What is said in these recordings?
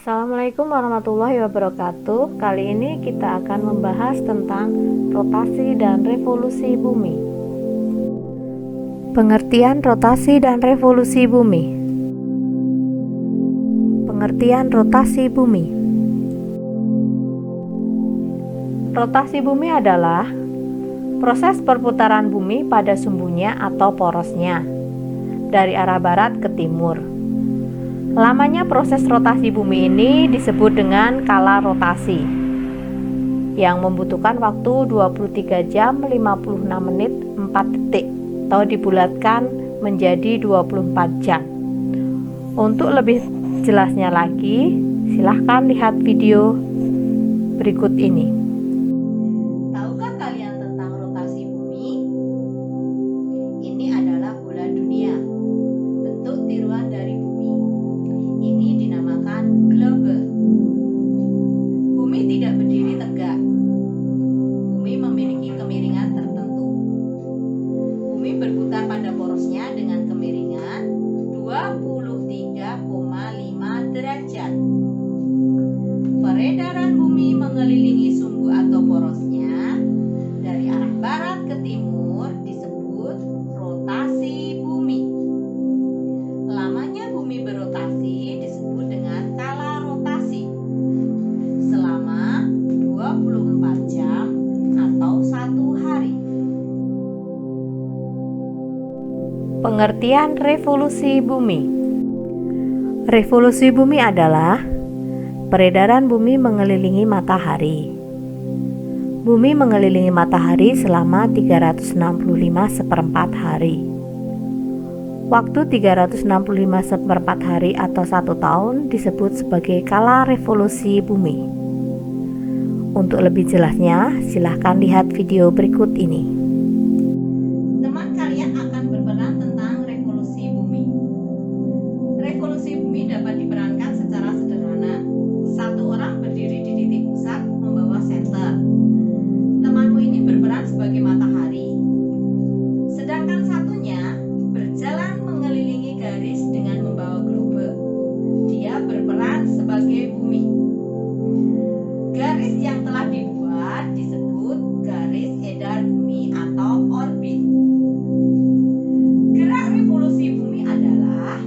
Assalamualaikum warahmatullahi wabarakatuh. Kali ini kita akan membahas tentang rotasi dan revolusi bumi. Pengertian rotasi dan revolusi bumi. Pengertian rotasi bumi. Rotasi bumi adalah proses perputaran bumi pada sumbunya atau porosnya dari arah barat ke timur. Lamanya proses rotasi bumi ini disebut dengan kala rotasi, yang membutuhkan waktu 23 jam 56 menit 4 detik atau dibulatkan menjadi 24 jam. Untuk lebih jelasnya lagi, silahkan lihat video berikut ini. Tahukah kalian tentang rotasi bumi? Ini adalah bola dunia, bentuk tiruan dari bumi. Ini dinamakan globe. Bumi tidak berdiri tegak. Bumi memiliki kemiringan tertentu. Bumi berputar pada porosnya dengan kemiringan 23,5 derajat. Peredaran bumi mengelilingi sumbu atau porosnya dari arah barat ke timur disebut rotasi bumi. Lamanya bumi berotasi disebut dengan kala rotasi selama 24 jam atau 1 hari. Pengertian revolusi bumi. Revolusi bumi adalah peredaran bumi mengelilingi matahari. Bumi mengelilingi matahari selama 365 hari. Waktu 365 hari atau 1 tahun disebut sebagai kala revolusi bumi. Untuk lebih jelasnya, silahkan lihat video berikut ini. Teman kalian akan berperan tentang revolusi bumi. Revolusi bumi dapat diperankan secara sederhana. Satu orang berdiri di titik pusat membawa senter. Temanmu ini berperan sebagai matahari. Sedangkan satunya berjalan mengelilingi garis dengan membawa globe. Dia berperan sebagai bumi. Garis yang telah dibuat disebut garis edar bumi atau orbit. Gerak revolusi bumi adalah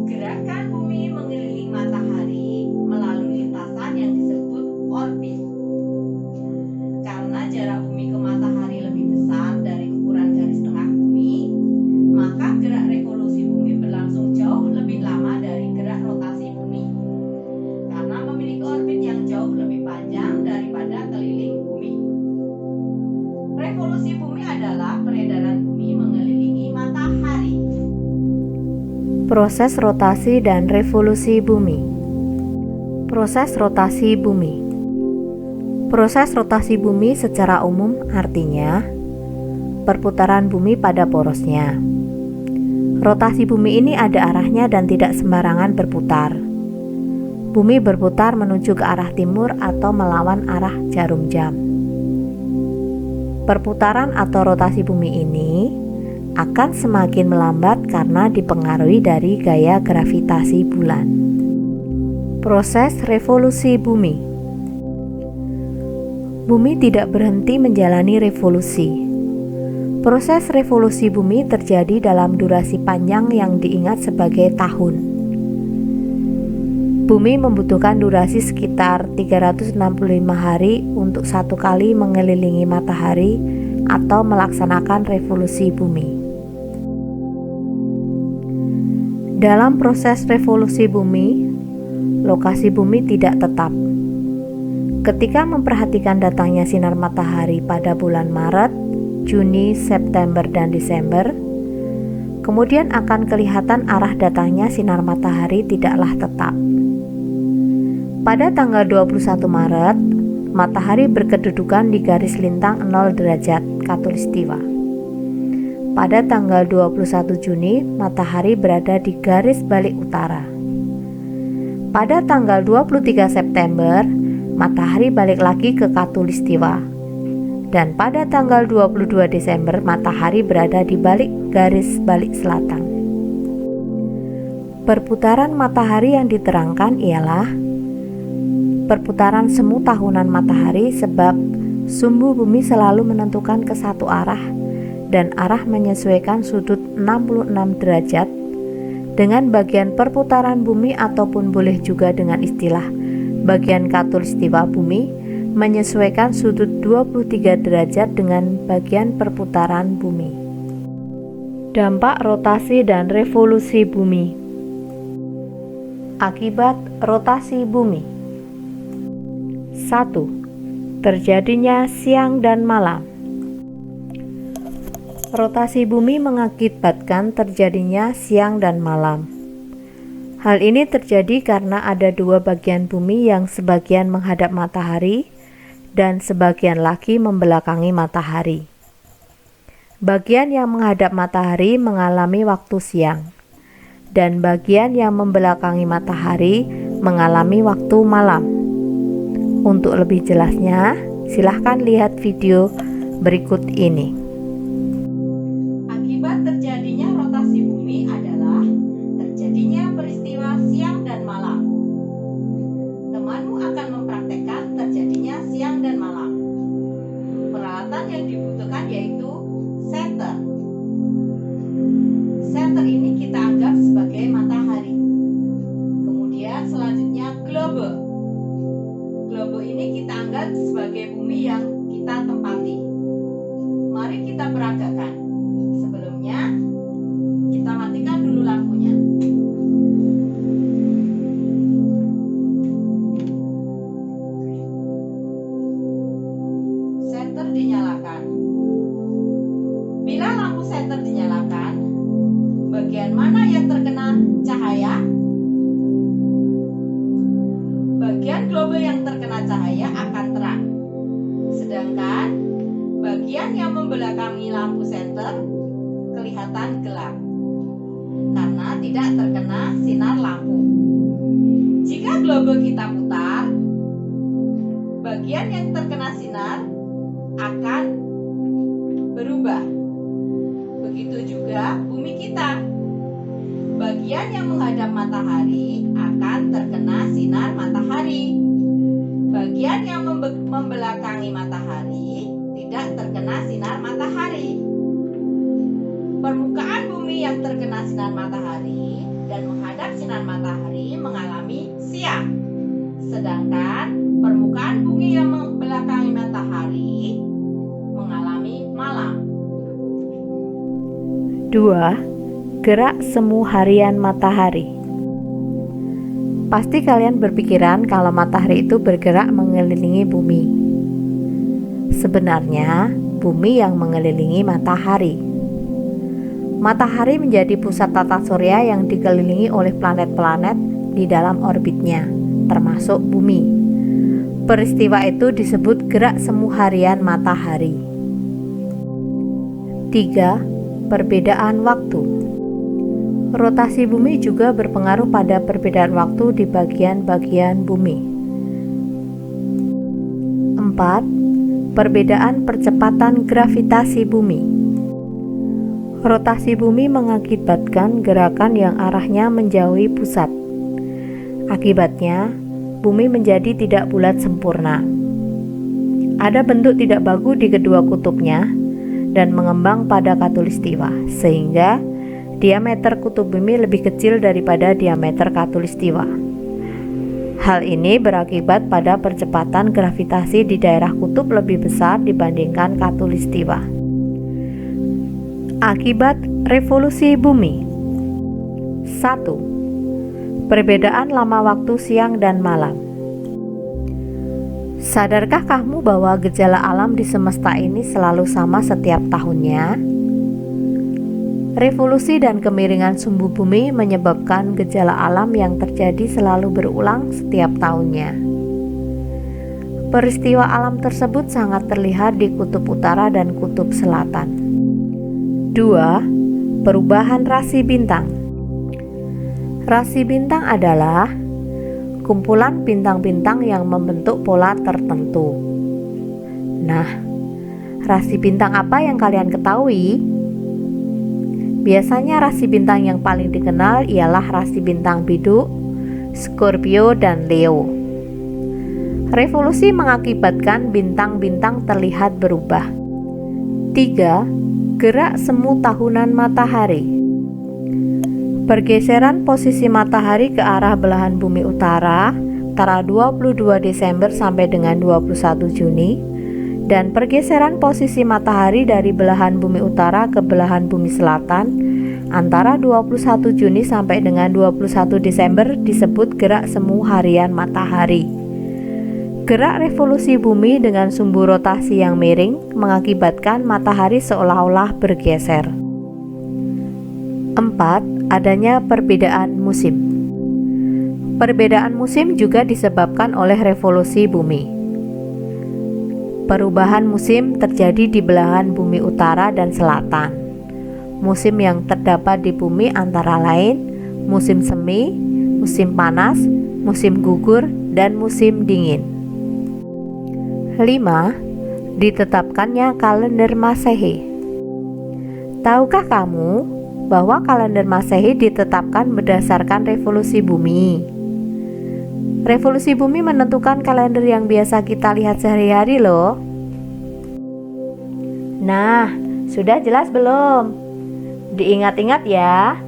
gerakan bumi mengelilingi matahari melalui lintasan yang disebut orbit. Karena jarak bumi ke matahari lebih besar dari ukuran garis tengah bumi, maka gerak revolusi bumi berlangsung jauh lebih lama dari gerak rotasi bumi. Karena memiliki orbit yang jauh lebih panjang daripada keliling bumi. Revolusi bumi adalah peredaran bumi mengelilingi matahari. Proses rotasi dan revolusi bumi. Proses rotasi bumi. Proses rotasi bumi secara umum artinya perputaran bumi pada porosnya. Rotasi bumi ini ada arahnya dan tidak sembarangan berputar. Bumi berputar menuju ke arah timur atau melawan arah jarum jam. Perputaran atau rotasi bumi ini akan semakin melambat karena dipengaruhi dari gaya gravitasi bulan. Proses revolusi bumi. Bumi tidak berhenti menjalani revolusi. Proses revolusi bumi terjadi dalam durasi panjang yang diingat sebagai tahun. Bumi membutuhkan durasi sekitar 365 hari untuk 1 kali mengelilingi matahari atau melaksanakan revolusi bumi. Dalam proses revolusi bumi, lokasi bumi tidak tetap. Ketika memperhatikan datangnya sinar matahari pada bulan Maret, Juni, September, dan Desember, kemudian akan kelihatan arah datangnya sinar matahari tidaklah tetap. Pada tanggal 21 Maret, matahari berkedudukan di garis lintang 0 derajat Khatulistiwa. Pada tanggal 21 Juni, matahari berada di garis balik utara. Pada tanggal 23 September, matahari balik lagi ke Khatulistiwa. Dan pada tanggal 22 Desember, matahari berada di balik garis balik selatan. Perputaran matahari yang diterangkan ialah perputaran semu tahunan matahari sebab sumbu bumi selalu menentukan ke satu arah dan arah menyesuaikan sudut 66 derajat dengan bagian perputaran bumi, ataupun boleh juga dengan istilah bagian khatulistiwa bumi menyesuaikan sudut 23 derajat dengan bagian perputaran bumi. Dampak rotasi dan revolusi bumi. Akibat rotasi bumi. 1. Terjadinya siang dan malam. Rotasi bumi mengakibatkan terjadinya siang dan malam. Hal ini terjadi karena ada dua bagian bumi yang sebagian menghadap matahari dan sebagian lagi membelakangi matahari. Bagian yang menghadap matahari mengalami waktu siang, dan bagian yang membelakangi matahari mengalami waktu malam. Untuk lebih jelasnya, silahkan lihat video berikut ini. Akibat terjadinya rotasi bumi adalah terjadinya peristiwa siang dan malam. Temanmu akan mempraktekkan terjadinya siang dan malam. Peralatan yang dibutuhkan yaitu senter. Senter ini kita anggap sebagai matahari. Kemudian selanjutnya globe. Globe ini kita anggap sebagai bumi yang kita tempati. Mari kita peragakan. Sebelumnya, kita matikan dulu lampunya. Senter dinyalakan. Bila lampu senter dinyalakan, bagian mana yang terkena cahaya? Bagian globe yang terkena cahaya akan terang. Sedangkan bagian yang membelakangi lampu senter kelihatan gelap karena tidak terkena sinar lampu. Jika globe kita putar, bagian yang terkena sinar akan berubah. Begitu juga bumi kita. Bagian yang menghadap matahari akan terkena sinar matahari. Bagian yang membelakangi matahari tidak terkena sinar matahari. Permukaan bumi yang terkena sinar matahari dan menghadap sinar matahari mengalami siang. Sedangkan permukaan bumi yang membelakangi matahari mengalami malam. 2. Gerak semu harian matahari. Pasti kalian berpikiran kalau matahari itu bergerak mengelilingi bumi. Sebenarnya, bumi yang mengelilingi matahari. Matahari menjadi pusat tata surya yang dikelilingi oleh planet-planet di dalam orbitnya, termasuk bumi. Peristiwa itu disebut gerak semu harian matahari. 3. Perbedaan waktu. Rotasi bumi juga berpengaruh pada perbedaan waktu di bagian-bagian bumi. 4. Perbedaan percepatan gravitasi bumi. Rotasi bumi mengakibatkan gerakan yang arahnya menjauhi pusat. Akibatnya, bumi menjadi tidak bulat sempurna. Ada bentuk tidak bagus di kedua kutubnya dan mengembang pada khatulistiwa, sehingga diameter kutub bumi lebih kecil daripada diameter khatulistiwa. Hal ini berakibat pada percepatan gravitasi di daerah kutub lebih besar dibandingkan khatulistiwa. Akibat revolusi bumi. 1. Perbedaan lama waktu siang dan malam. Sadarkah kamu bahwa gejala alam di semesta ini selalu sama setiap tahunnya? Revolusi dan kemiringan sumbu bumi menyebabkan gejala alam yang terjadi selalu berulang setiap tahunnya. Peristiwa alam tersebut sangat terlihat di kutub utara dan kutub selatan. 2. Perubahan rasi bintang. Rasi bintang adalah kumpulan bintang-bintang yang membentuk pola tertentu. Nah, rasi bintang apa yang kalian ketahui? Biasanya rasi bintang yang paling dikenal ialah rasi bintang Biduk, Scorpio, dan Leo. Revolusi mengakibatkan bintang-bintang terlihat berubah. 3. Gerak semu tahunan matahari. Pergeseran posisi matahari ke arah belahan bumi utara antara 22 Desember sampai dengan 21 Juni dan pergeseran posisi matahari dari belahan bumi utara ke belahan bumi selatan antara 21 Juni sampai dengan 21 Desember disebut gerak semu harian matahari. Gerak revolusi bumi dengan sumbu rotasi yang miring mengakibatkan matahari seolah-olah bergeser. 4. Adanya perbedaan musim. Perbedaan musim juga disebabkan oleh revolusi bumi. Perubahan musim terjadi di belahan bumi utara dan selatan. Musim yang terdapat di bumi antara lain musim semi, musim panas, musim gugur, dan musim dingin. 5. Ditetapkannya kalender Masehi. Tahukah kamu bahwa kalender Masehi ditetapkan berdasarkan revolusi bumi? Revolusi bumi menentukan kalender yang biasa kita lihat sehari-hari loh. Nah, sudah jelas belum? Diingat-ingat ya.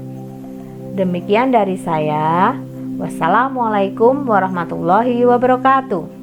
Demikian dari saya. Wassalamualaikum warahmatullahi wabarakatuh.